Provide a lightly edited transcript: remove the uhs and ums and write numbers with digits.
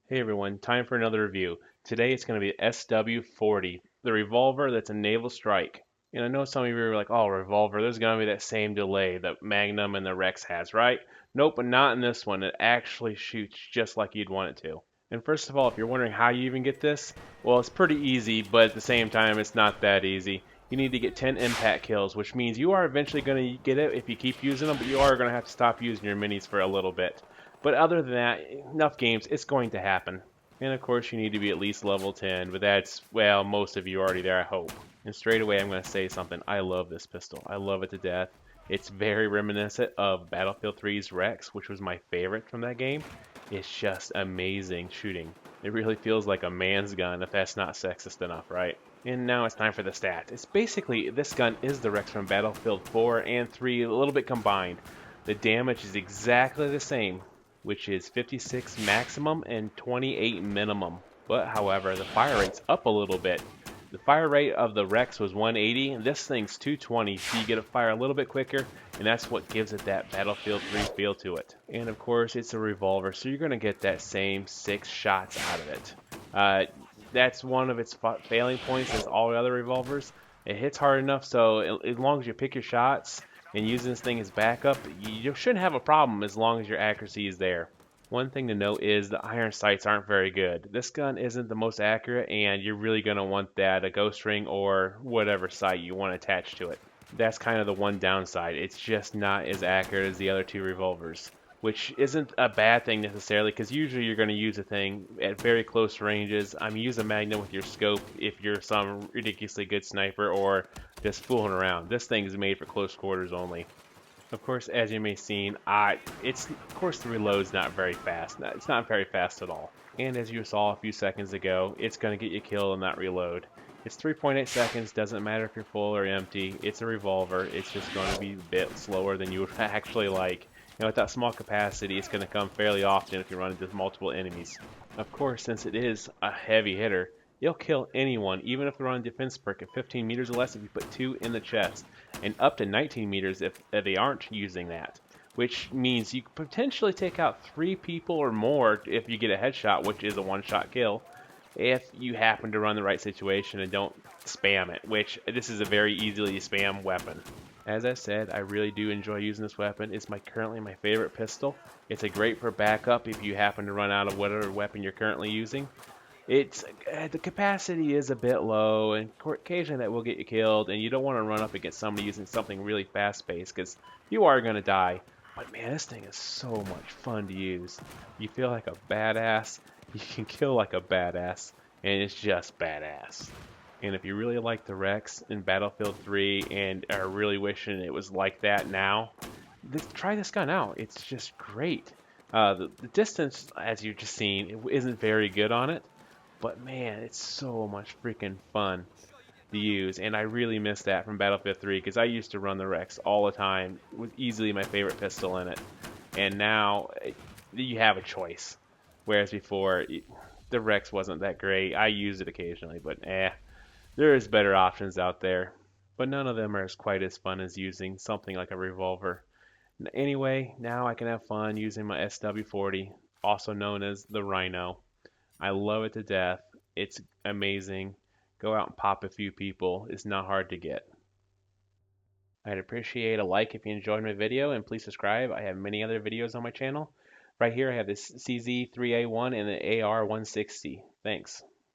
Hey everyone, time for another review. Today it's going to be SW40, the revolver that's a Naval Strike. And I know some of you are like, oh, revolver, there's going to be that same delay that Magnum and the Rex has, right? Nope, but not in this one. It actually shoots just like you'd want it to. And first of all, if you're wondering how you even get this, well, it's pretty easy, but at the same time, it's not that easy. You need to get 10 impact kills, which means you are eventually going to get it if you keep using them, but you are going to have to stop using your minis for a little bit. But other than that, enough games, it's going to happen. And of course, you need to be at least level 10, but that's, well, most of you are already there, I hope. And straight away, I'm going to say something. I love this pistol. I love it to death. It's very reminiscent of Battlefield 3's Rex, which was my favorite from that game. It's just amazing shooting. It really feels like a man's gun, if that's not sexist enough, right? And now it's time for the stats. It's basically, this gun is the Rex from Battlefield 4 and 3, a little bit combined. The damage is exactly the same, which is 56 maximum and 28 minimum. But however, the fire rate's up a little bit. The fire rate of the Rex was 180, and this thing's 220, so you get a fire a little bit quicker, and that's what gives it that Battlefield 3 feel to it. And of course, it's a revolver, so you're going to get that same 6 shots out of it. That's one of its failing points as all the other revolvers. It hits hard enough, so as long as you pick your shots and using this thing as backup, you shouldn't have a problem as long as your accuracy is there. One thing to note is the iron sights aren't very good. This gun isn't the most accurate, and you're really going to want that a ghost ring or whatever sight you want attached to it. That's kind of the one downside. It's just not as accurate as the other two revolvers, which isn't a bad thing necessarily, because usually you're going to use a thing at very close ranges. I mean, use a Magnum with your scope if you're some ridiculously good sniper or just fooling around. This thing is made for close quarters only. Of course, as you may have seen, of course the reload's not very fast. It's not very fast at all. And as you saw a few seconds ago, it's going to get you killed in that reload. It's 3.8 seconds, doesn't matter if you're full or empty. It's a revolver. It's just going to be a bit slower than you would actually like. With that small capacity, it's going to come fairly often if you run into multiple enemies. Of course, since it is a heavy hitter, it'll kill anyone, even if they're on a defense perk at 15 meters or less if you put 2 in the chest, and up to 19 meters if they aren't using that. Which means you could potentially take out 3 people or more if you get a headshot, which is a one-shot kill, if you happen to run the right situation and don't spam it, which this is a very easily spam weapon. As I said, I really do enjoy using this weapon. It's currently my favorite pistol. It's a great for backup if you happen to run out of whatever weapon you're currently using. It's the capacity is a bit low, and occasionally that will get you killed, and you don't want to run up against somebody using something really fast-paced because you are going to die. But man, this thing is so much fun to use. You feel like a badass. You can kill like a badass, and it's just badass. And if you really like the Rex in Battlefield 3 and are really wishing it was like that now, try this gun out. It's just great. The distance, as you've just seen, it isn't very good on it, but man, it's so much freaking fun to use, and I really miss that from Battlefield 3 because I used to run the Rex all the time. It was easily my favorite pistol in it, and now you have a choice. Whereas before, the Rex wasn't that great. I used it occasionally, but there is better options out there. But none of them are as quite as fun as using something like a revolver. Anyway, now I can have fun using my SW40, also known as the Rhino. I love it to death. It's amazing. Go out and pop a few people. It's not hard to get. I'd appreciate a like if you enjoyed my video, and please subscribe. I have many other videos on my channel. Right here I have this CZ3A1 and the AR160. Thanks.